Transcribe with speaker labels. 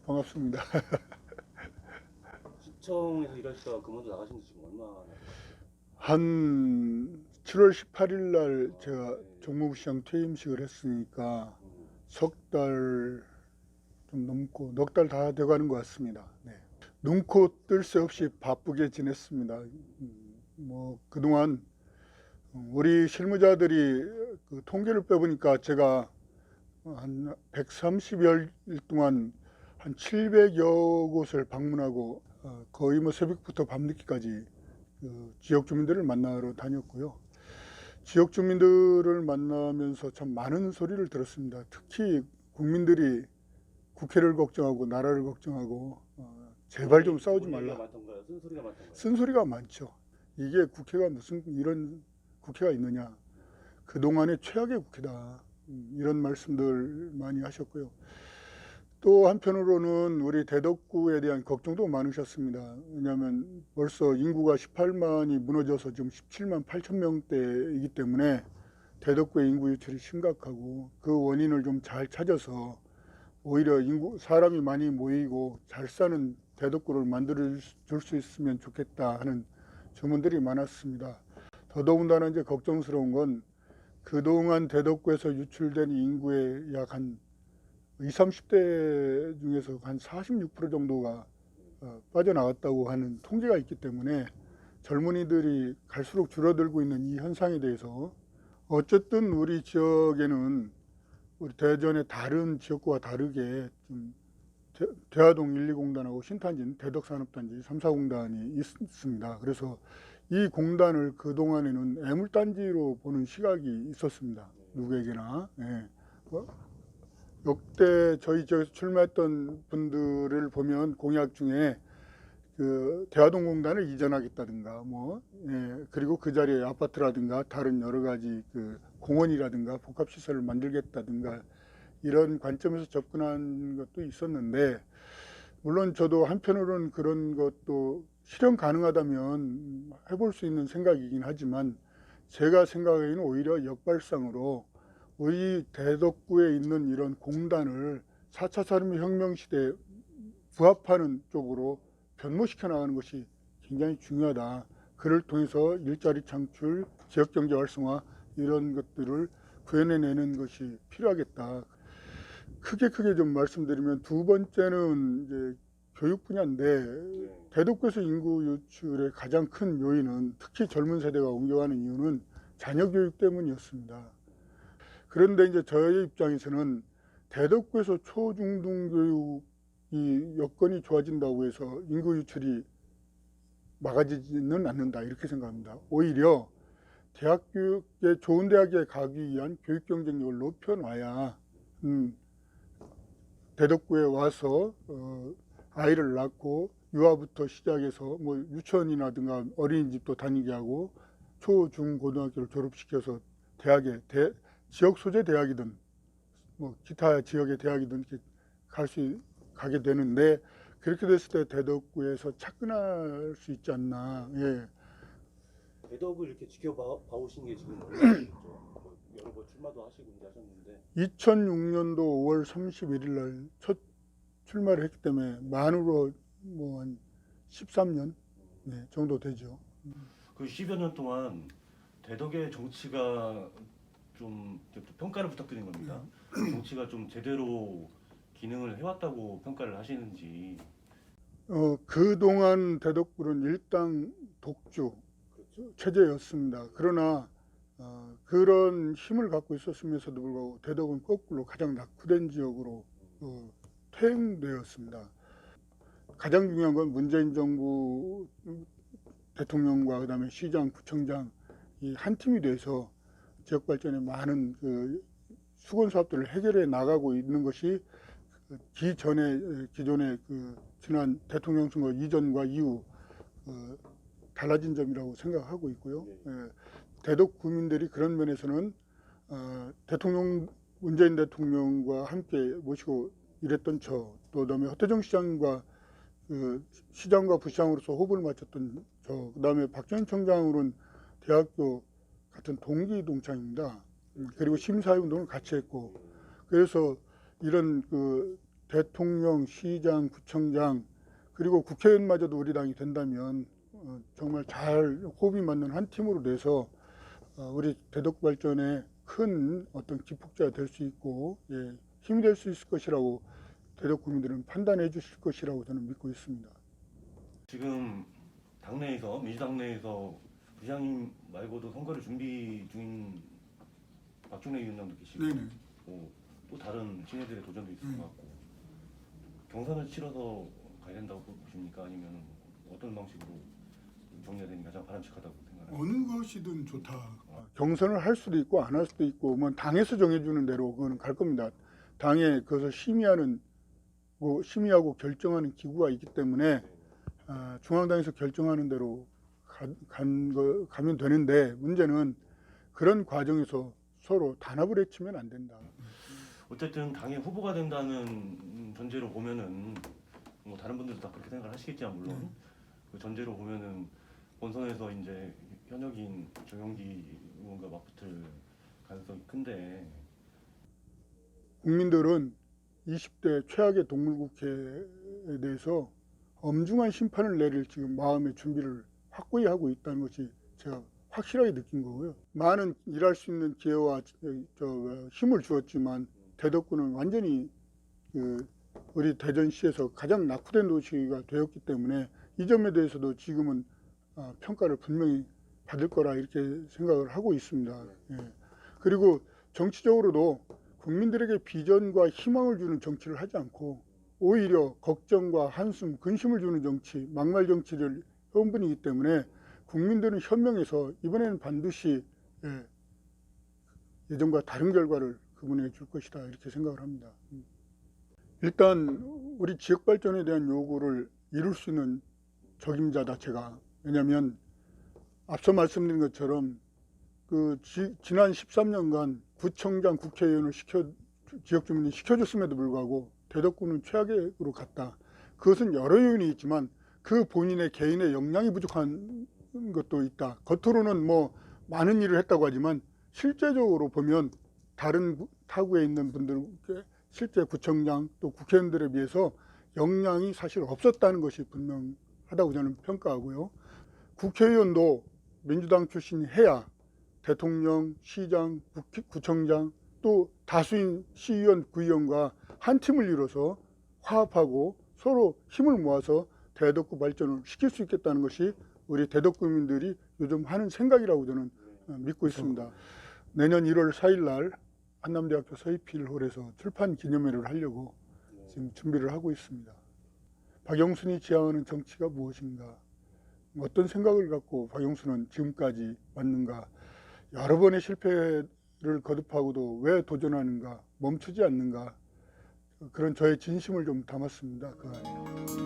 Speaker 1: 반갑습니다.
Speaker 2: 시청에서 일하시다가 그만두 나가신 지 지금 얼마나 되셨어요?
Speaker 1: 한 7월 18일 날 제가
Speaker 2: 네.
Speaker 1: 정무부시장 퇴임식을 했으니까
Speaker 2: 음,
Speaker 1: 석 달 좀 넘고 넉 달 다 돼가는 것 같습니다. 네. 눈코 뜰 새 없이 바쁘게 지냈습니다. 뭐 그동안 우리 실무자들이 그 통계를 빼보니까 제가 한 130여 일 동안 한 700여 곳을 방문하고 거의 뭐 새벽부터 밤늦게까지 그 지역 주민들을 만나러 다녔고요. 지역 주민들을 만나면서 참 많은 소리를 들었습니다. 특히 국민들이 국회를 걱정하고 나라를 걱정하고 제발 좀 싸우지
Speaker 2: 좋은 얘기가
Speaker 1: 말라.
Speaker 2: 많던가요? 쓴소리가 많던가요?
Speaker 1: 쓴소리가 많죠. 이게 국회가 무슨 이런 국회가 있느냐. 그동안의 최악의 국회다. 이런 말씀들 많이 하셨고요. 또 한편으로는 우리 대덕구에 대한 걱정도 많으셨습니다. 왜냐하면 벌써 인구가 18만이 무너져서 지금 17만 8천 명대이기 때문에 대덕구의 인구 유출이 심각하고 그 원인을 좀 잘 찾아서 오히려 사람이 많이 모이고 잘 사는 대덕구를 만들어 줄 수 있으면 좋겠다 하는 주문들이 많았습니다. 더더군다나 이제 걱정스러운 건 그동안 대덕구에서 유출된 인구의 약 한 20, 30대 중에서 한 46% 정도가 빠져나갔다고 하는 통계가 있기 때문에 젊은이들이 갈수록 줄어들고 있는 이 현상에 대해서 어쨌든 우리 지역에는 우리 대전의 다른 지역과 다르게 좀 대화동 1, 2공단하고 신탄진, 대덕산업단지 3, 4공단이 있습니다. 그래서 이 공단을 그동안에는 애물단지로 보는 시각이 있었습니다. 누구에게나. 예. 역대 저희 지역에서 출마했던 분들을 보면 공약 중에 그 대화동공단을 이전하겠다든가 그리고 그 자리에 아파트라든가 다른 여러 가지 그 공원이라든가 복합시설을 만들겠다든가 이런 관점에서 접근한 것도 있었는데 물론 저도 한편으로는 그런 것도 실현 가능하다면 해볼 수 있는 생각이긴 하지만 제가 생각하기에는 오히려 역발상으로 우리 대덕구에 있는 이런 공단을 4차 산업혁명 시대에 부합하는 쪽으로 변모시켜 나가는 것이 굉장히 중요하다. 그를 통해서 일자리 창출, 지역경제 활성화 이런 것들을 구현해내는 것이 필요하겠다. 크게 좀 말씀드리면 두 번째는 이제 교육 분야인데 대덕구에서 인구 유출의 가장 큰 요인은 특히 젊은 세대가 옮겨가는 이유는 자녀 교육 때문이었습니다. 그런데 이제 저의 입장에서는 대덕구에서 초중등 교육이 여건이 좋아진다고 해서 인구 유출이 막아지지는 않는다 이렇게 생각합니다. 오히려 대학 교육에 좋은 대학에 가기 위한 교육 경쟁력을 높여놔야 대덕구에 와서 아이를 낳고 유아부터 시작해서 뭐 유치원이라든가 어린이집도 다니게 하고 초, 중, 고등학교를 졸업시켜서 대학에 지역 소재 대학이든 뭐 기타 지역의 대학이든 가게 되는데 그렇게 됐을 때 대덕구에서 착근할 수 있지 않나. 예.
Speaker 2: 대덕을 이렇게 지켜봐 오신 게 지금 얼마나 되셨죠? 뭐 여러 번 출마도 하시고 이제 하셨는데
Speaker 1: 2006년도 5월 31일 날 첫 출마를 했기 때문에 만으로 뭐 한 13년 정도 되죠.
Speaker 2: 그 10여 년 동안 대덕의 정치가 좀 평가를 부탁드린 겁니다. 정치가 좀 제대로 기능을 해왔다고 평가를 하시는지.
Speaker 1: 그동안 대덕구는 일당 독주 체제였습니다. 그러나 그런 힘을 갖고 있었으면서도 불구하고 대덕은 거꾸로 가장 낙후된 지역으로 퇴행되었습니다. 가장 중요한 건 문재인 정부 대통령과 그다음에 시장, 구청장 이 한 팀이 돼서 지역 발전에 많은 그 수건 사업들을 해결해 나가고 있는 것이 기존의 그 지난 대통령 선거 이전과 이후 달라진 점이라고 생각하고 있고요. 대덕 구민들이 그런 면에서는 문재인 대통령과 함께 모시고 일했던 또 그다음에 허태정 시장과 시장과 부시장으로서 호흡을 맞췄던 그다음에 박정현 청장으로는 대학교 같은 동기 동창입니다. 그리고 시민사회 운동을 같이 했고 그래서 이런 대통령, 시장, 구청장 그리고 국회의원마저도 우리 당이 된다면 정말 잘 호흡이 맞는 한 팀으로 돼서 우리 대덕구 발전에 큰 어떤 기폭제가 될 수 있고 힘이 될 수 있을 것이라고 대덕 구민들은 판단해 주실 것이라고 저는 믿고 있습니다.
Speaker 2: 지금 당내에서 민주당 내에서 부장님 말고도 선거를 준비 중인 박준혜 위원장도 계시고
Speaker 1: 네네.
Speaker 2: 또 다른 친애들의 도전도 있을 것 같고 경선을 치러서 가야 된다고 보십니까? 아니면 어떤 방식으로 정리가 되는 게 가장 바람직하다고 생각하세요?
Speaker 1: 어느 것이든 좋다. 경선을 할 수도 있고 안 할 수도 있고 뭐 당에서 정해주는 대로 그거는 갈 겁니다. 당에 그것을 심의하고 결정하는 기구가 있기 때문에 중앙당에서 결정하는 대로 가면 되는데 문제는 그런 과정에서 서로 단합을 해치면 안 된다.
Speaker 2: 어쨌든 당의 후보가 된다는 전제로 보면은 뭐 다른 분들도 다 그렇게 생각을 하시겠지만 물론 그 전제로 보면은 본선에서 이제 현역인 정영기 의원과 맞붙을 가능성이 큰데
Speaker 1: 국민들은 20대 최악의 동물국회에 대해서 엄중한 심판을 내릴 지금 마음의 준비를 확고히 하고 있다는 것이 제가 확실하게 느낀 거고요. 많은 일할 수 있는 기회와 힘을 주었지만 대덕구는 완전히 우리 대전시에서 가장 낙후된 도시가 되었기 때문에 이 점에 대해서도 지금은 평가를 분명히 받을 거라 이렇게 생각을 하고 있습니다. 그리고 정치적으로도 국민들에게 비전과 희망을 주는 정치를 하지 않고 오히려 걱정과 한숨, 근심을 주는 정치, 막말 정치를 해온 분이기 때문에 국민들은 현명해서 이번에는 반드시 예전과 다른 결과를 그분에게 줄 것이다 이렇게 생각을 합니다. 일단 우리 지역 발전에 대한 요구를 이룰 수 있는 적임자다 제가. 왜냐하면 앞서 말씀드린 것처럼 지난 13년간 구청장, 국회의원을 지역 주민이 시켜줬음에도 불구하고 대덕구는 최악으로 갔다. 그것은 여러 요인이 있지만 그 본인의 개인의 역량이 부족한 것도 있다. 겉으로는 뭐 많은 일을 했다고 하지만 실제적으로 보면 다른 타구에 있는 분들께 실제 구청장 또 국회의원들에 비해서 역량이 사실 없었다는 것이 분명하다고 저는 평가하고요. 국회의원도 민주당 출신이 해야 대통령, 시장, 구청장 또 다수인 시의원, 구의원과 한 팀을 이뤄서 화합하고 서로 힘을 모아서 대덕구 발전을 시킬 수 있겠다는 것이 우리 대덕구민들이 요즘 하는 생각이라고 저는 믿고 있습니다. 내년 1월 4일 날 한남대학교 서희필홀에서 출판 기념회를 하려고 지금 준비를 하고 있습니다. 박영순이 지향하는 정치가 무엇인가? 어떤 생각을 갖고 박영순은 지금까지 왔는가? 여러 번의 실패를 거듭하고도 왜 도전하는가? 멈추지 않는가? 그런 저의 진심을 좀 담았습니다. 그 안에.